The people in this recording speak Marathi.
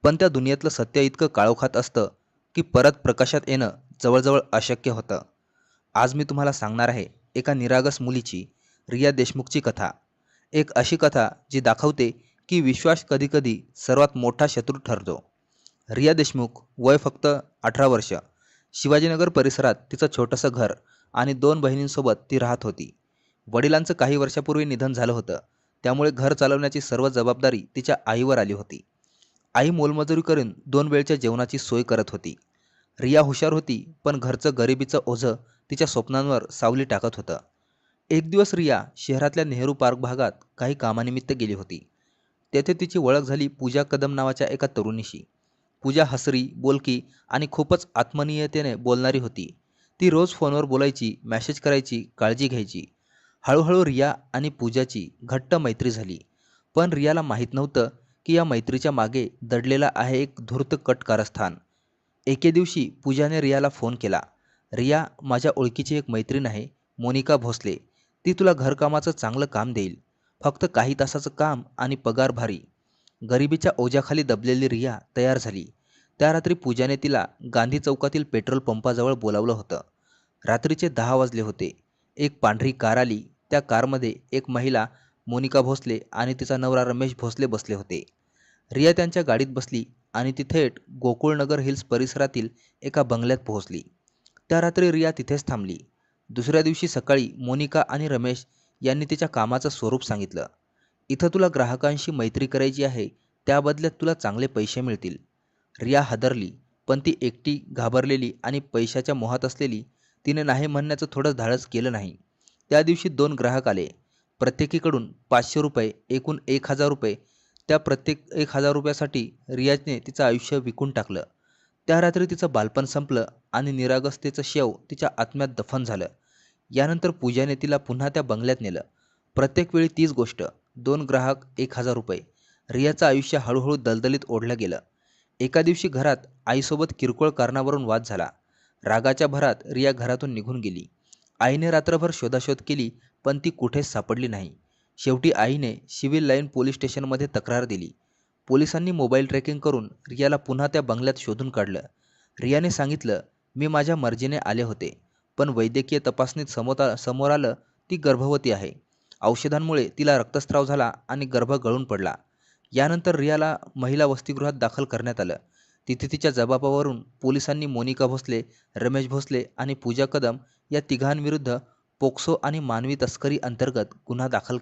पण त्या दुनियेतलं सत्य इतकं काळोखात असतं की परत प्रकाशात येणं जवळजवळ अशक्य होतं. आज मी तुम्हाला सांगणार आहे एका निरागस मुलीची, रिया देशमुखची कथा. एक अशी कथा जी दाखवते की विश्वास कधीकधी सर्वात मोठा शत्रू ठरतो. रिया देशमुख, वय फक्त 18 वर्ष. शिवाजीनगर परिसरात तिचं छोटंसं घर आणि 2 बहिणींसोबत ती राहत होती. वडिलांचं काही वर्षापूर्वी निधन झालं होतं, त्यामुळे घर चालवण्याची सर्व जबाबदारी तिच्या आईवर आली होती. आई मोलमजुरी करून 2 वेळच्या जेवणाची सोय करत होती. रिया हुशार होती, पण घरचं गरिबीचं ओझं तिच्या स्वप्नांवर सावली टाकत होतं. एक दिवस रिया शहरातल्या नेहरू पार्क भागात काही कामानिमित्त गेली होती. तेथे तिची ओळख झाली पूजा कदम नावाच्या एका तरुणीशी. पूजा हसरी, बोलकी आणि खूपच आत्मीयतेने बोलणारी होती. ती रोज फोनवर बोलायची, मेसेज करायची, काळजी घ्यायची. हळूहळू रिया आणि पूजाची घट्ट मैत्री झाली. पण रियाला माहीत नव्हतं की या मैत्रीच्या मागे दडलेला आहे एक धूर्त कट कारस्थान. एके दिवशी पूजाने रियाला फोन केला. रिया, माझ्या ओळखीची एक मैत्रीण आहे, मोनिका भोसले. ती तुला घरकामाचं चांगलं काम देईल. फक्त काही तासाचं काम आणि पगार भारी. गरिबीच्या ओझ्याखाली दबलेली रिया तयार झाली. त्या रात्री पूजाने तिला गांधी चौकातील पेट्रोल पंपाजवळ बोलावलं होतं. रात्रीचे 10 वाजले होते. एक पांढरी कार आली. त्या कारमध्ये एक महिला, मोनिका भोसले आणि तिचा नवरा रमेश भोसले बसले होते. रिया त्यांच्या गाडीत बसली आणि ती थेट गोकुळनगर हिल्स परिसरातील एका बंगल्यात पोहोचली. त्या रात्री रिया तिथेच थांबली. दुसऱ्या दिवशी सकाळी मोनिका आणि रमेश यांनी तिच्या कामाचं स्वरूप सांगितलं. इथं तुला ग्राहकांशी मैत्री करायची आहे, त्या बदल्यात तुला चांगले पैसे मिळतील. रिया हादरली, पण ती एकटी, घाबरलेली आणि पैशाच्या मोहात असलेली. तिने नाही म्हणण्याचं थोडं धाडस केलं नाही. त्या दिवशी 2 ग्राहक आले. प्रत्येकीकडून 500 रुपये, एकूण 1000 रुपये. त्या प्रत्येक 1000 रुपयासाठी रियाजने तिचं आयुष्य विकून टाकलं. त्या रात्री तिचं बालपण संपलं आणि निरागसतेचं शेव तिच्या आत्म्यात दफन झालं. यानंतर पूजाने तिला पुन्हा त्या बंगल्यात नेलं. प्रत्येक वेळी तीच गोष्ट. 2 ग्राहक, 1000 रुपये. रियाचं आयुष्य हळूहळू दलदलीत ओढलं गेलं. एका दिवशी घरात आईसोबत किरकोळ कारणावरून वाद झाला. रागाच्या भरात रिया घरातून निघून गेली. आईने रात्रभर शोधाशोध केली, पण ती कुठेच सापडली नाही. शेवटी आईने सिव्हिल लाईन पोलीस स्टेशनमध्ये तक्रार दिली. पोलिसांनी मोबाईल ट्रॅकिंग करून रियाला पुन्हा त्या बंगल्यात शोधून काढलं. रियाने सांगितलं, मी माझ्या मर्जीने आले होते, पण वैद्यकीय तपासणीत समोर आलं ती गर्भवती आहे. औषधांमुळे तिला रक्तस्राव झाला आणि गर्भ गळून पडला. यानंतर रियाला महिला वसतिगृहात दाखल करण्यात आलं. तिथे तिच्या जबाबावरून पोलिसांनी मोनिका भोसले, रमेश भोसले आणि पूजा कदम या तिघांविरुद्ध पोक्सो आणि मानवी तस्करी अंतर्गत गुन्हा दाखल केला.